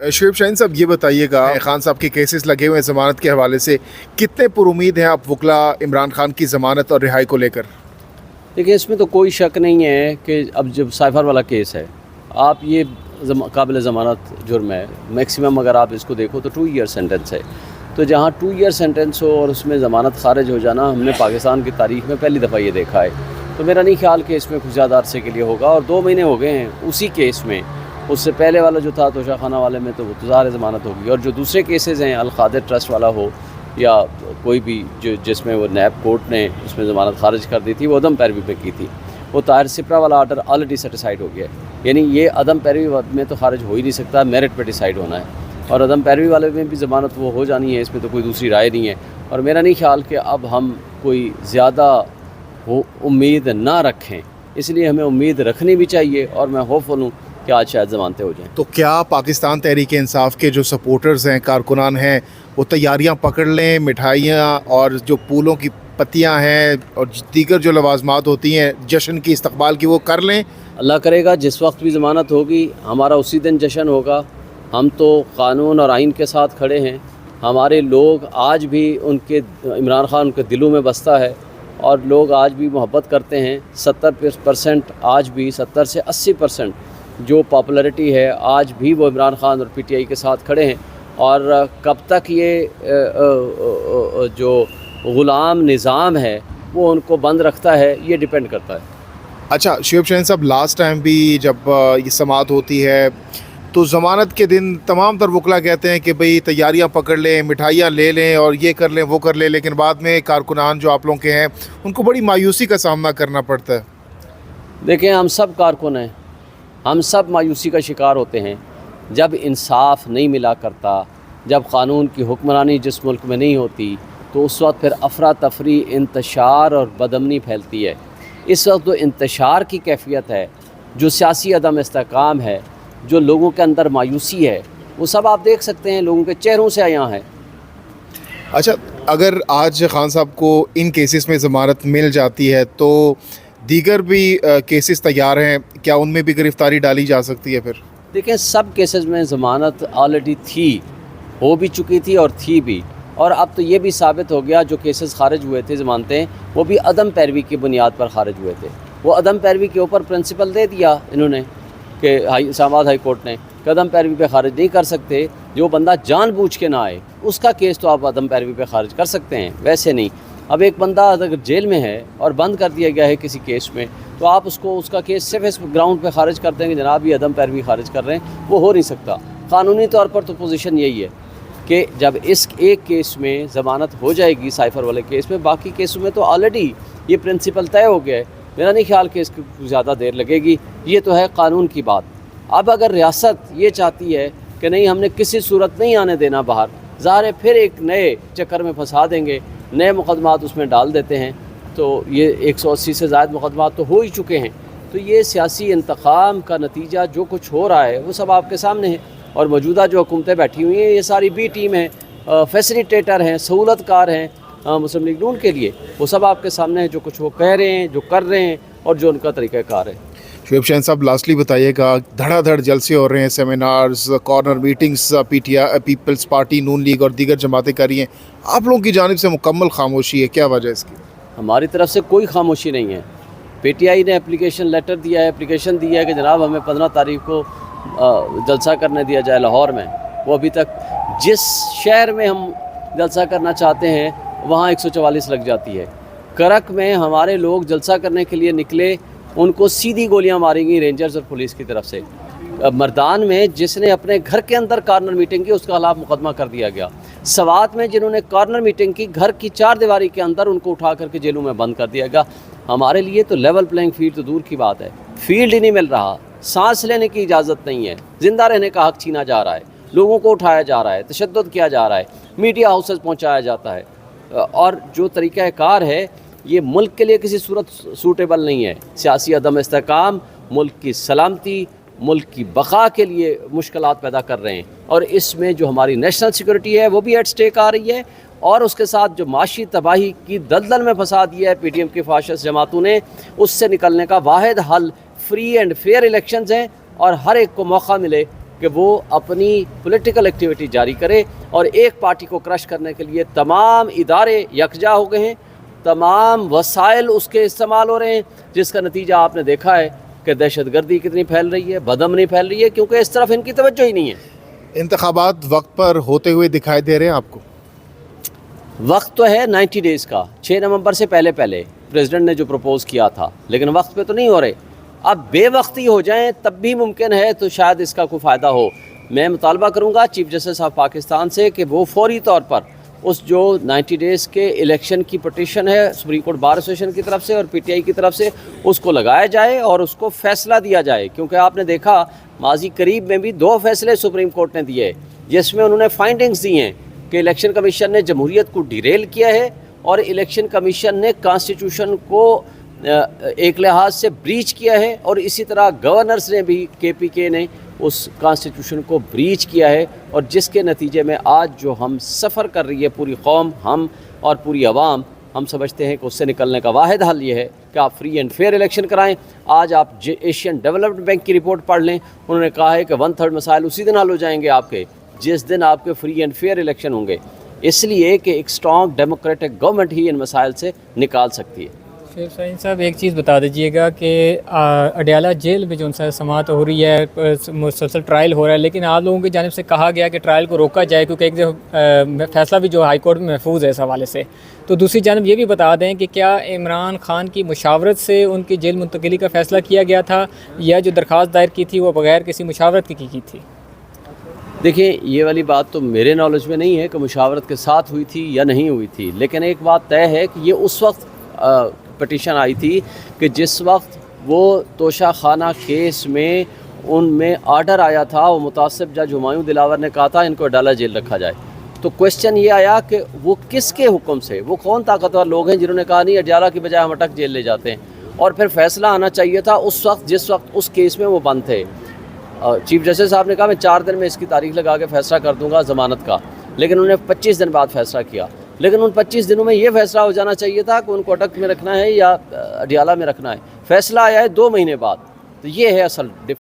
शुएब शाहीन साहब, ये बताइएगा, खान साहब के केसेस लगे हुए हैं ज़मानत के हवाले से, कितने पुरुमीद हैं आप वकला इमरान खान की ज़मानत और रिहाई को लेकर? देखिए, इसमें तो कोई शक नहीं है कि अब जब साइफ़र वाला केस है, आप ये काबिल ज़मानत जुर्म है। मैक्सिमम अगर आप इसको देखो तो 2 ईयर सेंटेंस है। तो जहाँ 2 ईयर सेंटेंस हो और उसमें ज़मानत खारिज हो जाना, हमने पाकिस्तान की तारीख़ में पहली दफ़ा ये देखा है। तो मेरा नहीं ख्याल कि इसमें कुछ ज़्यादा अरसे के लिए होगा। और 2 महीने हो गए हैं उसी केस में। उससे पहले वाला जो था तोशा खाना वाले में, तो वो तो ज़ाहिर ज़मानत होगी। और जो दूसरे केसेस हैं, अल खादिर ट्रस्ट वाला हो या कोई भी जो जिसमें वो नैब कोर्ट ने उसमें ज़मानत खारिज कर दी थी, वो अदम पैरवी पे की थी। वो ताहिर सिपरा वाला आर्डर ऑलरेडी सेटिसाइड हो गया है। यानी ये अदम पैरवी में तो खारिज हो ही नहीं सकता, मेरिट पे डिसाइड होना है। और अदम पैरवी वाले में भी ज़मानत वो हो जानी है, इसमें तो कोई दूसरी राय नहीं है। और मेरा नहीं ख्याल कि अब हम कोई ज़्यादा उम्मीद ना रखें, इसलिए हमें उम्मीद रखनी भी चाहिए। और मैं होपफुल हूँ कि आज शायद ज़मानतें हो जाएँ। तो क्या पाकिस्तान तहरीक इंसाफ के जो सपोर्टर्स हैं, कारकुनान हैं, वो तैयारियां पकड़ लें, मिठाइयां और जो फूलों की पत्तियां हैं और दीगर जो लवाजमात होती हैं जश्न की इस्तकबाल की, वो कर लें? अल्लाह करेगा जिस वक्त भी ज़मानत होगी हमारा उसी दिन जश्न होगा। हम तो कानून और आइन के साथ खड़े हैं। हमारे लोग आज भी उनके इमरान खान उनके दिलों में बसता है और लोग आज भी मोहब्बत करते हैं। 70% आज भी 70 से 80% जो पॉपुलैरिटी है, आज भी वो इमरान खान और पीटीआई के साथ खड़े हैं। और कब तक ये जो ग़ुलाम निज़ाम है वो उनको बंद रखता है, ये डिपेंड करता है। अच्छा शुएब शाहीन साहब, लास्ट टाइम भी जब ये समाअत होती है तो ज़मानत के दिन तमाम तर वकला कहते हैं कि भाई तैयारियां पकड़ लें, मिठाइयां ले लें और ये कर लें वो कर लें, लेकिन बाद में कारकुनान जो आप लोगों के हैं उनको बड़ी मायूसी का सामना करना पड़ता है। देखें, हम सब कारकुन हैं, हम सब मायूसी का शिकार होते हैं। जब इंसाफ नहीं मिला करता, जब क़ानून की हुक्मरानी जिस मुल्क में नहीं होती, तो उस वक्त फिर अफरा तफरी, इंतशार और बदअमनी फैलती है। इस वक्त जो इंतशार की कैफियत है, जो सियासी अदम इस्तेहकाम है, जो लोगों के अंदर मायूसी है, वो सब आप देख सकते हैं लोगों के चेहरों से आया है। अच्छा, अगर आज खान साहब को इन केसेस में ज़मानत मिल जाती है तो दीगर भी केसेस तैयार हैं, क्या उनमें भी गिरफ़्तारी डाली जा सकती है फिर? देखें, सब केसेस में ज़मानत ऑलरेडी थी, हो भी चुकी थी और थी भी। और अब तो ये भी साबित हो गया, जो केसेस खारिज हुए थे ज़मानतें, वो भी अदम पैरवी की बुनियाद पर खारिज हुए थे। वो अदम पैरवी के ऊपर प्रिंसिपल दे दिया इन्होंने कि इस्लामाबाद हाई कोर्ट ने कि अदम पैरवी पे खारिज नहीं कर सकते। जो बंदा जानबूझ के ना आए उसका केस तो आप अदम पैरवी पे खारिज कर सकते हैं, वैसे नहीं। अब एक बंदा अगर जेल में है और बंद कर दिया गया है किसी केस में, तो आप उसको उसका केस सिर्फ इस ग्राउंड पे खारिज कर देंगे, जनाब ये अदम पैरवी खारिज कर रहे हैं, वो हो नहीं सकता। क़ानूनी तौर पर तो पोजीशन यही है कि जब इस एक केस में ज़मानत हो जाएगी, साइफ़र वाले केस में, बाकी केसों में तो ऑलरेडी ये प्रिंसिपल तय हो गया है। मेरा नहीं ख्याल कि इसकी ज़्यादा देर लगेगी। ये तो है कानून की बात। अब अगर रियासत ये चाहती है कि नहीं, हमने किसी सूरत नहीं आने देना बाहर, ज़ाहिर है फिर एक नए चक्कर में फंसा देंगे, नए मुकदमात उसमें डाल देते हैं। तो ये 180 से ज़ायद मुकदमात तो हो ही चुके हैं। तो ये सियासी इंतकाम का नतीजा जो कुछ हो रहा है वो सब आपके सामने है। और मौजूदा जो हुकूमतें बैठी हुई हैं, ये सारी बी टीम है, फैसिलिटेटर हैं, सहूलतकार हैं मुस्लिम लीग नून के लिए, वो सब आपके सामने है। जो कुछ वो कह रहे हैं, जो कर रहे हैं और जो उनका तरीक़ाकार है। शुएब शाहीन साहब, लास्टली बताइएगा, धड़ाधड़ जलसे हो रहे हैं, seminars, corner meetings People's Party, Noon League और दीगर जमातें कर रही हैं, आप लोगों की जानिब से मुकम्मल खामोशी है, क्या वजह है इसकी? हमारी तरफ से कोई खामोशी नहीं है। पीटीआई ने एप्लीकेशन लेटर दिया है, एप्लीकेशन दी है कि जनाब हमें 15 तारीख को जलसा करने दिया जाए लाहौर में। वो अभी तक जिस शहर में हम जलसा करना चाहते हैं वहाँ 144 लग जाती है। करक में हमारे लोग जलसा करने के लिए निकले, उनको सीधी गोलियां मारी गई रेंजर्स और पुलिस की तरफ से। मर्दान में जिसने अपने घर के अंदर कॉर्नर मीटिंग की, उसका खिलाफ मुकदमा कर दिया गया। सवात में जिन्होंने कॉर्नर मीटिंग की, घर की 4 दीवारी के अंदर, उनको उठा करके जेलों में बंद कर दिया गया। हमारे लिए तो लेवल प्लेइंग फील्ड तो दूर की बात है, फील्ड ही नहीं मिल रहा। सांस लेने की इजाज़त नहीं है, ज़िंदा रहने का हक़ छीना जा रहा है, लोगों को उठाया जा रहा है, तशद्दुद किया जा रहा है, मीडिया हाउसेस पहुँचाया जाता है। और जो तरीक़ाकार है ये मुल्क के लिए किसी सूरत सूटेबल नहीं है। सियासी अदम इस्तेहकाम मुल्क की सलामती, मुल्क की बका के लिए मुश्किलात पैदा कर रहे हैं। और इसमें जो हमारी नेशनल सिक्योरिटी है वो भी एट स्टेक आ रही है। और उसके साथ जो माशी तबाही की दलदल में फंसा दिया है पीडीएम की फाशिस्ट जमातों ने, उससे निकलने का वाहिद हल फ्री एंड फेयर इलेक्शंस हैं और हर एक को मौका मिले कि वो अपनी पॉलिटिकल एक्टिविटी जारी करे और एक पार्टी को क्रश करने के लिए तमाम इदारे यकजा हो गए हैं, तमाम वसाइल उसके इस्तेमाल हो रहे हैं, जिसका नतीजा आपने देखा है कि दहशतगर्दी कितनी फैल रही है, बदअमनी फैल रही है, क्योंकि इस तरफ इनकी तवज्जो ही नहीं है। इंतखाबात वक्त पर होते हुए दिखाई दे रहे हैं आपको? वक्त तो है 90 डेज़ का, 6 नवंबर से पहले प्रेसिडेंट ने जो प्रपोज़ किया था, लेकिन वक्त पे तो नहीं हो रहे। अब बेवक्ती हो जाएं तब भी मुमकिन है, तो शायद इसका कोई फ़ायदा हो। मैं मुतालबा करूँगा चीफ जस्टिस ऑफ पाकिस्तान से कि वो फौरी तौर पर उस जो 90 डेज़ के इलेक्शन की पटिशन है सुप्रीम कोर्ट बार एसोसिएशन की तरफ से और PTI की तरफ से, उसको लगाया जाए और उसको फ़ैसला दिया जाए। क्योंकि आपने देखा माजी करीब में भी 2 फैसले सुप्रीम कोर्ट ने दिए जिसमें उन्होंने फाइंडिंग्स दी हैं कि इलेक्शन कमीशन ने जमहूरियत को डिरेल किया है और इलेक्शन कमीशन ने कॉन्स्टिट्यूशन को एक लिहाज से ब्रीच किया है, और इसी तरह गवर्नर्स ने भी KPK ने उस कॉन्स्टिट्यूशन को ब्रीच किया है, और जिसके नतीजे में आज जो हम सफ़र कर रही है पूरी कौम, हम और पूरी आवाम, हम समझते हैं कि उससे निकलने का वाहिद हल ये है कि आप फ्री एंड फेयर इलेक्शन कराएं। आज आप एशियन डेवलपमेंट बैंक की रिपोर्ट पढ़ लें, उन्होंने कहा है कि 1/3 मसाइल उसी दिन हल हो जाएंगे आपके जिस दिन आपके फ्री एंड फेयर इलेक्शन होंगे, इसलिए कि एक स्ट्रॉन्ग डेमोक्रेटिक गवर्नमेंट ही इन मसाइल से निकाल सकती है। शेख शाहीन साहब, एक चीज़ बता दीजिएगा कि अडयाला जेल में जो उनसे समाअत हो रही है, मुसलसल ट्रायल हो रहा है, लेकिन आप लोगों की जानिब से कहा गया कि ट्रायल को रोका जाए क्योंकि एक जो फैसला भी जो हाई कोर्ट में महफूज है इस हवाले से। तो दूसरी जानिब ये भी बता दें कि क्या इमरान खान की मुशावरत से उनकी जेल मुंतकिली का फ़ैसला किया गया था, या जो दरख्वास्त दायर की थी वो बगैर किसी मुशावरत की थी? देखिए, ये वाली बात तो मेरे नॉलेज में नहीं है कि मुशावरत के साथ हुई थी या नहीं हुई थी, लेकिन एक बात तय है कि ये उस वक्त पटिशन आई थी कि जिस वक्त वो तोशा खाना केस में उनमें आर्डर आया था, वो मुतासिब जज हुमायूं दिलावर ने कहा था इनको अडाला जेल रखा जाए। तो क्वेश्चन ये आया कि वो किसके हुक्म से, वो कौन ताकतवर लोग हैं जिन्होंने कहा नहीं अडाला की बजाय हम अटक जेल ले जाते हैं, और फिर फैसला आना चाहिए था उस वक्त जिस वक्त उस केस में वो बंद थे। चीफ जस्टिस साहब ने कहा मैं 4 दिन में इसकी तारीख लगा के फ़ैसला कर दूंगा ज़मानत का, लेकिन उन्होंने 25 दिन बाद फ़ैसला किया। लेकिन उन 25 दिनों में ये फैसला हो जाना चाहिए था कि उनको अटक में रखना है या अडियाला में रखना है। फ़ैसला आया है 2 महीने बाद। तो ये है असल